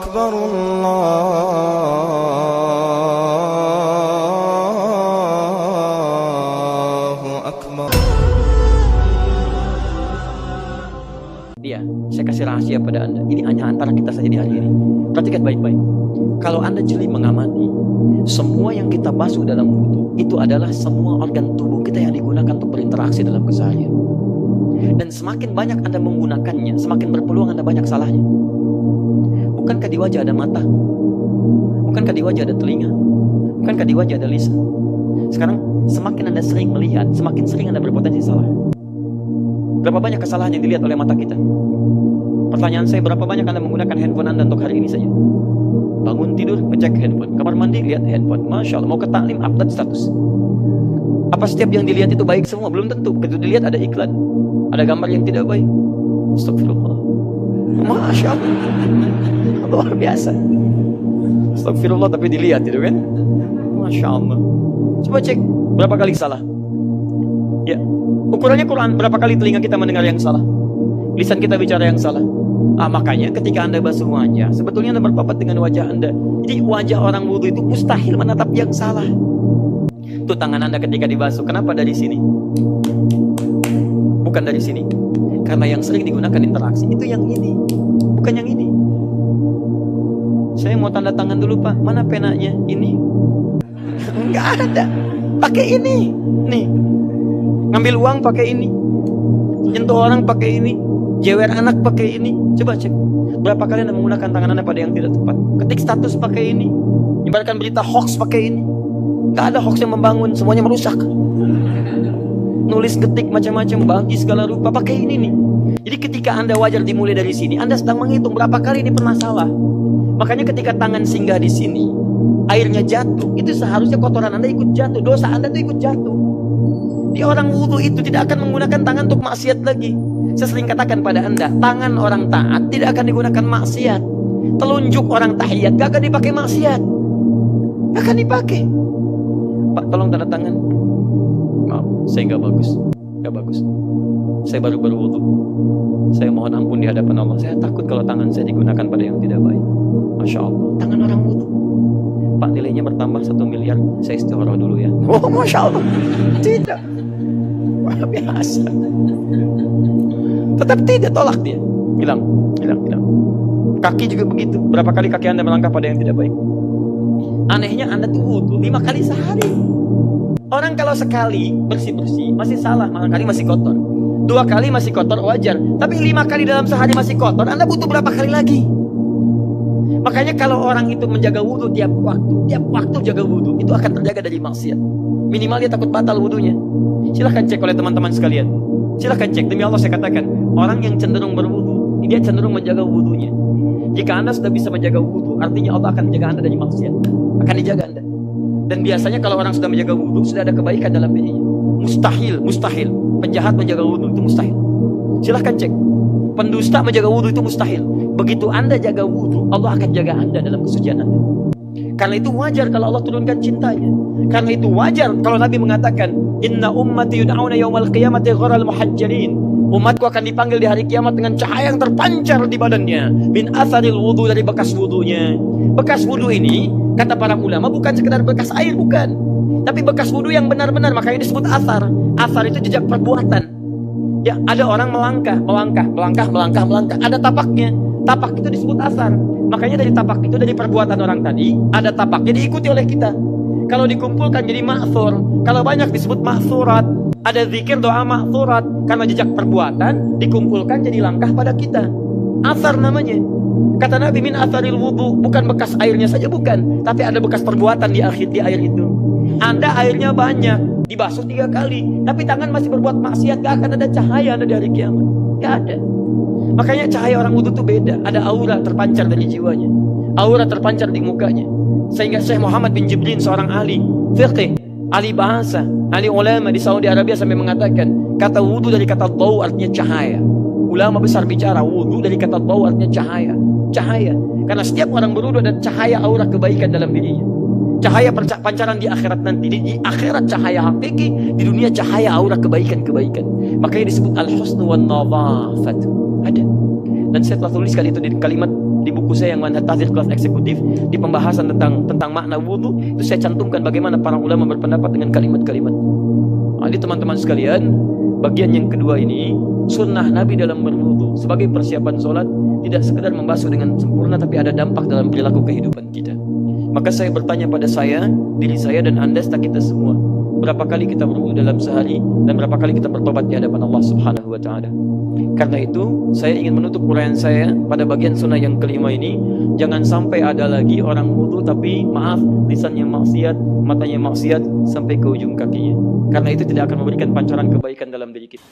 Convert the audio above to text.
أكبر الله أكبر. Dia, saya kasih rahasia pada Anda. Ini hanya antara kita saja di hari ini. Perhatikan baik-baik. Kalau Anda jeli mengamati, semua yang kita basuh dalam wudu itu adalah semua organ tubuh kita yang digunakan untuk berinteraksi dalam keseharian. Dan semakin banyak Anda menggunakannya, semakin berpeluang Anda banyak salahnya. Bukankah di wajah ada mata? Bukankah di wajah ada telinga? Bukankah di wajah ada lisan? Sekarang semakin Anda sering melihat, semakin sering Anda berpotensi salah. Berapa banyak kesalahan yang dilihat oleh mata kita? Pertanyaan saya, berapa banyak Anda menggunakan handphone Anda untuk hari ini saja? Bangun tidur, ngecek handphone. Kamar mandi, lihat handphone. Masya Allah, mau ke taklim, update status. Apa setiap yang dilihat itu baik semua? Belum tentu. Begitu dilihat ada iklan, ada gambar yang tidak baik. Astagfirullah. Masya Allah, luar biasa. Astagfirullah, tapi dilihat itu kan. Masya Allah. Coba cek, berapa kali salah? Ya, ukurannya Quran. Berapa kali telinga kita mendengar yang salah? Lisan kita bicara yang salah. Makanya ketika Anda basuh wajah, sebetulnya Anda berpapat dengan wajah Anda. Jadi wajah orang wudu itu mustahil menatap yang salah. Itu tangan Anda ketika dibasuh, kenapa dari sini? Bukan dari sini. Karena yang sering digunakan interaksi itu yang ini, bukan yang ini. Saya mau tanda tangan dulu Pak. Mana penanya? Ini? Enggak ada. Pakai ini. Nih. Ngambil uang pakai ini. Nyentuh orang pakai ini. Jewer anak pakai ini. Coba cek. Berapa kali Anda menggunakan tangan Anda pada yang tidak tepat? Ketik status pakai ini. Nyebarkan berita hoax pakai ini. Gak ada hoax yang membangun, semuanya merusak. Nulis ketik macam-macam, bagi segala rupa, pakai ini nih. Jadi ketika Anda wajar dimulai dari sini, Anda sedang menghitung berapa kali ini pernah salah. Makanya ketika tangan singgah di sini, airnya jatuh, itu seharusnya kotoran Anda ikut jatuh, dosa Anda itu ikut jatuh. Di orang wudu itu tidak akan menggunakan tangan untuk maksiat lagi. Saya sering katakan pada Anda, tangan orang taat tidak akan digunakan maksiat. Telunjuk orang tahiyat gak akan dipakai maksiat. Gak akan dipakai. Pak, tolong tanda tangan. Maaf, saya gak bagus. Gak bagus. Saya baru berwudu. Saya mohon ampun di hadapan Allah. Saya takut kalau tangan saya digunakan pada yang tidak baik. Masya Allah, tangan orang wudu. Pak, nilainya bertambah 1 miliar. Saya istikharah dulu ya. Oh, Masya Allah. Tidak. Wah, biasa. Tetap tidak, tolak dia. Hilang. Kaki juga begitu. Berapa kali kaki Anda melangkah pada yang tidak baik? Anehnya Anda tuh wudu 5 kali sehari. Orang kalau sekali bersih-bersih masih salah, kali masih kotor. 2 kali masih kotor wajar. Tapi 5 kali dalam sehari masih kotor, Anda butuh berapa kali lagi? Makanya kalau orang itu menjaga wudu tiap waktu jaga wudu, itu akan terjaga dari maksiat. Minimal dia takut batal wudunya. Silahkan cek oleh teman-teman sekalian. Silahkan cek, demi Allah saya katakan, orang yang cenderung berwudu, dia cenderung menjaga wudunya. Jika Anda sudah bisa menjaga wudu, artinya Allah akan menjaga Anda dari maksiat. Akan dijaga Anda. Dan biasanya kalau orang sudah menjaga wudu, sudah ada kebaikan dalam dirinya. Mustahil. Penjahat menjaga wudu itu mustahil. Silahkan cek. Pendusta menjaga wudu itu mustahil. Begitu Anda jaga wudu, Allah akan jaga Anda dalam kesucian Anda. Karena itu wajar kalau Allah turunkan cintanya. Karena itu wajar kalau Nabi mengatakan, Inna ummati yud'auna yawmal qiyamati gharal muhajjalin. Umatku akan dipanggil di hari kiamat dengan cahaya yang terpancar di badannya. Min atharil wudu, dari bekas wudunya. Bekas wudu ini, kata para ulama, bukan sekedar bekas air, bukan. Tapi bekas wudu yang benar-benar, makanya disebut athar. Athar itu jejak perbuatan. Ya, ada orang melangkah. Ada tapaknya. Tapak itu disebut athar. Makanya dari tapak itu, dari perbuatan orang tadi, ada tapaknya diikuti oleh kita. Kalau dikumpulkan jadi ma'thur. Kalau banyak disebut ma'thurat. Ada zikir, doa ma'thurat. Karena jejak perbuatan dikumpulkan jadi langkah pada kita. Athar namanya. Kata Nabi, min atharil wudu, bukan bekas airnya saja, bukan. Tapi ada bekas perbuatan di air itu. Anda airnya banyak, dibasuh 3 kali, tapi tangan masih berbuat maksiat, gak akan ada cahaya Anda di hari kiamat. Gak ada. Makanya cahaya orang wudu itu beda. Ada aura terpancar dari jiwanya. Aura terpancar di mukanya. Sehingga Syekh Muhammad bin Jibrin, seorang ahli fiqh, ahli bahasa, ahli ulama di Saudi Arabia, sampai mengatakan kata wudu dari kata dhaw artinya cahaya. Ulama besar bicara wudu dari kata dhaw artinya cahaya. Cahaya. Karena setiap orang berwudu ada cahaya aura kebaikan dalam dirinya. Cahaya pancaran di akhirat nanti. Di akhirat cahaya hakiki, di dunia cahaya aura kebaikan-kebaikan. Makanya disebut al-husnu wan nadhafat. Ada. Dan saya telah tuliskan itu di kalimat di buku saya yang Manhaj Tahdzir kelas eksekutif, di pembahasan tentang makna wudu, itu saya cantumkan bagaimana para ulama berpendapat dengan kalimat-kalimat. Jadi teman-teman sekalian, bagian yang kedua ini, sunnah Nabi dalam berwudu sebagai persiapan sholat, tidak sekedar membasuh dengan sempurna, tapi ada dampak dalam perilaku kehidupan kita. Maka saya bertanya pada diri saya dan anda serta kita semua, berapa kali kita berwudu dalam sehari dan berapa kali kita bertobat di hadapan Allah Subhanahu wa taala. Karena itu, saya ingin menutup uraian saya pada bagian sunnah yang kelima ini. Jangan sampai ada lagi orang wudu tapi maaf, lisannya maksiat, matanya maksiat sampai ke ujung kakinya. Karena itu tidak akan memberikan pancaran kebaikan dalam diri kita.